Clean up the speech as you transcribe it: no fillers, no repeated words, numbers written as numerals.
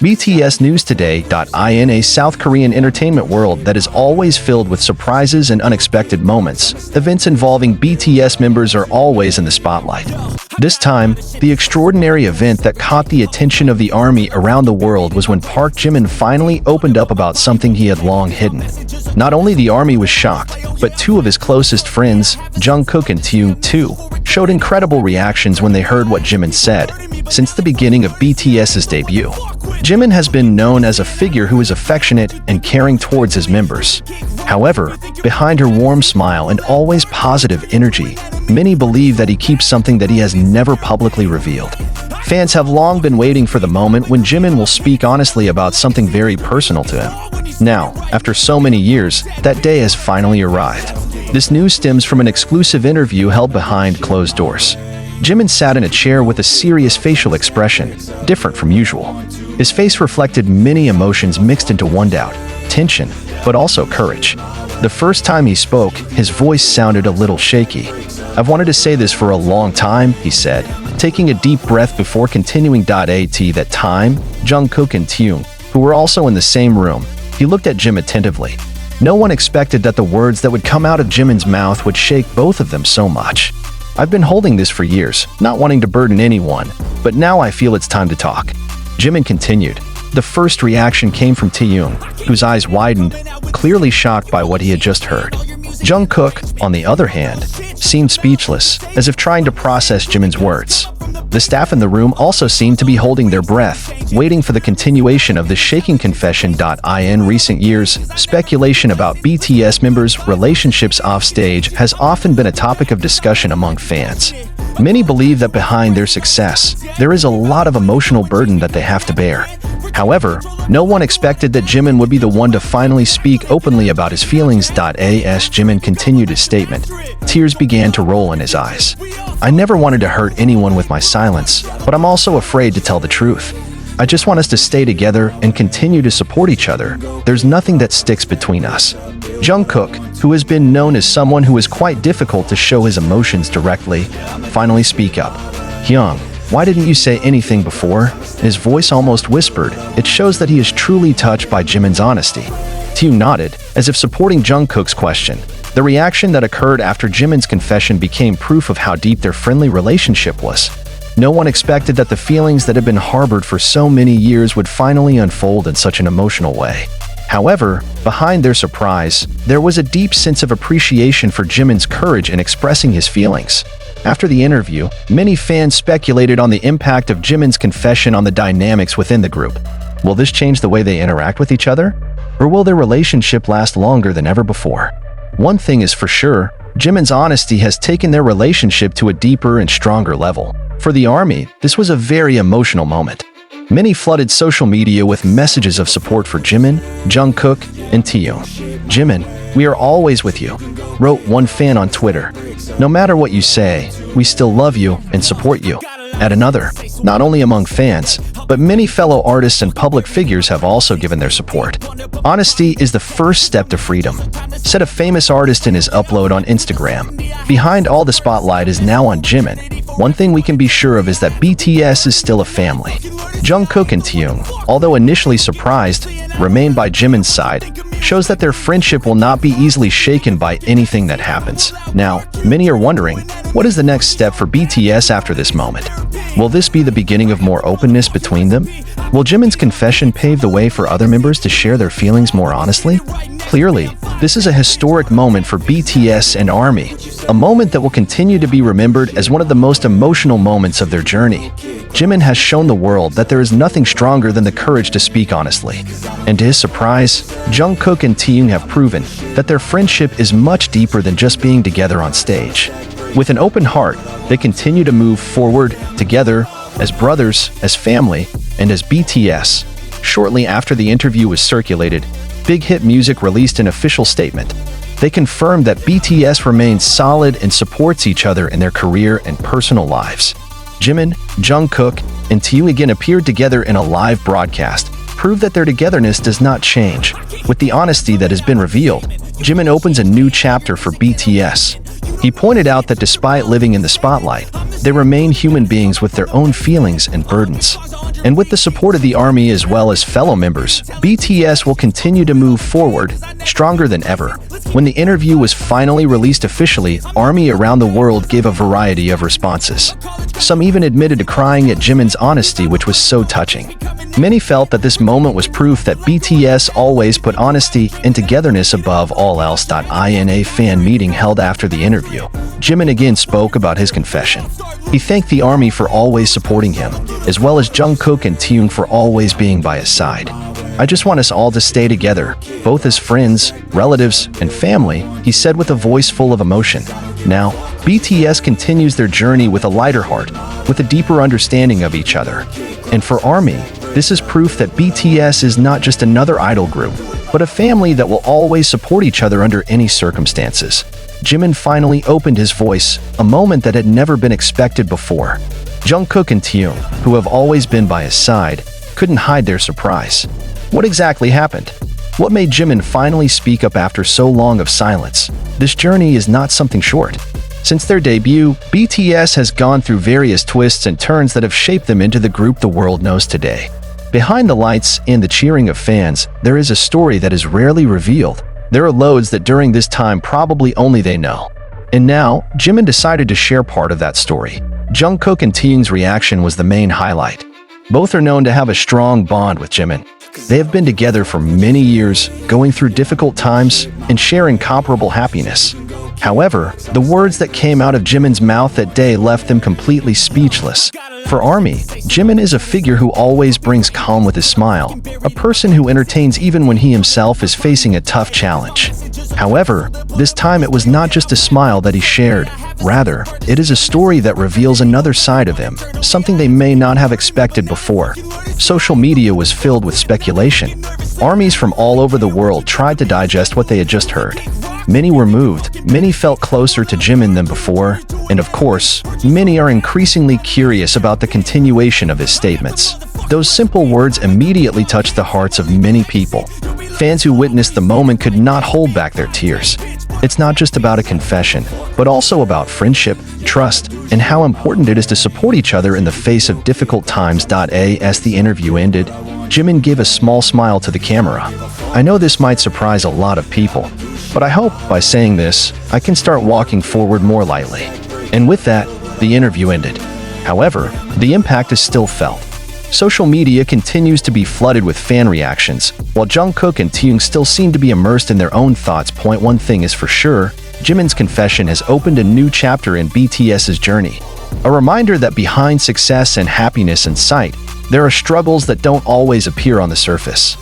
BTS News Today. In a South Korean entertainment world that is always filled with surprises and unexpected moments, events involving BTS members are always in the spotlight. This time, the extraordinary event that caught the attention of the ARMY around the world was when Park Jimin finally opened up about something he had long hidden. Not only the ARMY was shocked, but two of his closest friends, Jungkook and Taehyung too, showed incredible reactions when they heard what Jimin said. Since the beginning of BTS's debut, Jimin has been known as a figure who is affectionate and caring towards his members. However, behind her warm smile and always positive energy, many believe that he keeps something that he has never publicly revealed. Fans have long been waiting for the moment when Jimin will speak honestly about something very personal to him. Now, after so many years, that day has finally arrived. This news stems from an exclusive interview held behind closed doors. Jimin sat in a chair with a serious facial expression, different from usual. His face reflected many emotions mixed into one doubt, tension, but also courage. The first time he spoke, his voice sounded a little shaky. "I've wanted to say this for a long time," he said, taking a deep breath before continuing. That time, Jungkook and Taehyung, who were also in the same room, he looked at Jim attentively. No one expected that the words that would come out of Jimin's mouth would shake both of them so much. "I've been holding this for years, not wanting to burden anyone, but now I feel it's time to talk," Jimin continued. The first reaction came from Taehyung, whose eyes widened, clearly shocked by what he had just heard. Jungkook, on the other hand, seemed speechless, as if trying to process Jimin's words. The staff in the room also seemed to be holding their breath, waiting for the continuation of the shaking confession. In recent years, speculation about BTS members' relationships offstage has often been a topic of discussion among fans. Many believe that behind their success, there is a lot of emotional burden that they have to bear. However, no one expected that Jimin would be the one to finally speak openly about his feelings. As Jimin continued his statement, tears began to roll in his eyes. "I never wanted to hurt anyone with my silence, but I'm also afraid to tell the truth. I just want us to stay together and continue to support each other. There's nothing that sticks between us." Jungkook, who has been known as someone who is quite difficult to show his emotions directly, finally speak up. "Hyung, why didn't you say anything before?" His voice almost whispered. It shows that he is truly touched by Jimin's honesty. Taehyung nodded, as if supporting Jungkook's question. The reaction that occurred after Jimin's confession became proof of how deep their friendly relationship was. No one expected that the feelings that had been harbored for so many years would finally unfold in such an emotional way. However, behind their surprise, there was a deep sense of appreciation for Jimin's courage in expressing his feelings. After the interview, many fans speculated on the impact of Jimin's confession on the dynamics within the group. Will this change the way they interact with each other? Or will their relationship last longer than ever before? One thing is for sure, Jimin's honesty has taken their relationship to a deeper and stronger level. For the ARMY, this was a very emotional moment. Many flooded social media with messages of support for Jimin, Jungkook, and Taehyung. "Jimin, we are always with you," wrote one fan on Twitter. "No matter what you say, we still love you and support you." At another, not only among fans, but many fellow artists and public figures have also given their support. "Honesty is the first step to freedom," said a famous artist in his upload on Instagram. Behind all the spotlight is now on Jimin. One thing we can be sure of is that BTS is still a family. Jungkook and Taehyung, although initially surprised, remain by Jimin's side, shows that their friendship will not be easily shaken by anything that happens. Now, many are wondering, what is the next step for BTS after this moment? Will this be the beginning of more openness between them? Will Jimin's confession pave the way for other members to share their feelings more honestly? Clearly, this is a historic moment for BTS and ARMY, a moment that will continue to be remembered as one of the most emotional moments of their journey. Jimin has shown the world that there is nothing stronger than the courage to speak honestly. And to his surprise, Jungkook and Taehyung have proven that their friendship is much deeper than just being together on stage. With an open heart, they continue to move forward together as brothers, as family, and as BTS. Shortly after the interview was circulated, Big Hit Music released an official statement. They confirmed that BTS remains solid and supports each other in their career and personal lives. Jimin, Jungkook, and Taehyung again appeared together in a live broadcast, prove that their togetherness does not change. With the honesty that has been revealed, Jimin opens a new chapter for BTS. He pointed out that despite living in the spotlight, They remain human beings with their own feelings and burdens. And with the support of the army as well as fellow members, BTS will continue to move forward, stronger than ever. When the interview was finally released officially, army around the world gave a variety of responses. Some even admitted to crying at Jimin's honesty, which was so touching. Many felt that this moment was proof that BTS always put honesty and togetherness above all else. In a fan meeting held after the interview, Jimin again spoke about his confession. He thanked the army for always supporting him, as well as Jungkook and Taeyong for always being by his side. "I just want us all to stay together, both as friends, relatives, and family," he said with a voice full of emotion. Now, BTS continues their journey with a lighter heart, with a deeper understanding of each other. And for ARMY, this is proof that BTS is not just another idol group, but a family that will always support each other under any circumstances. Jimin finally opened his voice, a moment that had never been expected before. Jungkook and Taeyong, who have always been by his side, couldn't hide their surprise. What exactly happened? What made Jimin finally speak up after so long of silence? This journey is not something short. Since their debut, BTS has gone through various twists and turns that have shaped them into the group the world knows today. Behind the lights and the cheering of fans, there is a story that is rarely revealed. There are loads that during this time probably only they know. And now, Jimin decided to share part of that story. Jungkook and Taeyong's reaction was the main highlight. Both are known to have a strong bond with Jimin. They have been together for many years, going through difficult times and sharing comparable happiness. However, the words that came out of Jimin's mouth that day left them completely speechless. For ARMY, Jimin is a figure who always brings calm with his smile, a person who entertains even when he himself is facing a tough challenge. However, this time it was not just a smile that he shared. Rather, it is a story that reveals another side of him, something they may not have expected before. Social media was filled with speculation. Armies from all over the world tried to digest what they had just heard. Many were moved, many felt closer to Jimin than before, and of course, many are increasingly curious about the continuation of his statements. Those simple words immediately touched the hearts of many people. Fans who witnessed the moment could not hold back their tears. It's not just about a confession, but also about friendship, trust, and how important it is to support each other in the face of difficult times. As the interview ended, Jimin gave a small smile to the camera. "I know this might surprise a lot of people, but I hope by saying this, I can start walking forward more lightly." And with that, the interview ended. However, the impact is still felt. Social media continues to be flooded with fan reactions, while Jungkook and Taeyong still seem to be immersed in their own thoughts. One thing is for sure, Jimin's confession has opened a new chapter in BTS's journey. A reminder that behind success and happiness in sight, there are struggles that don't always appear on the surface.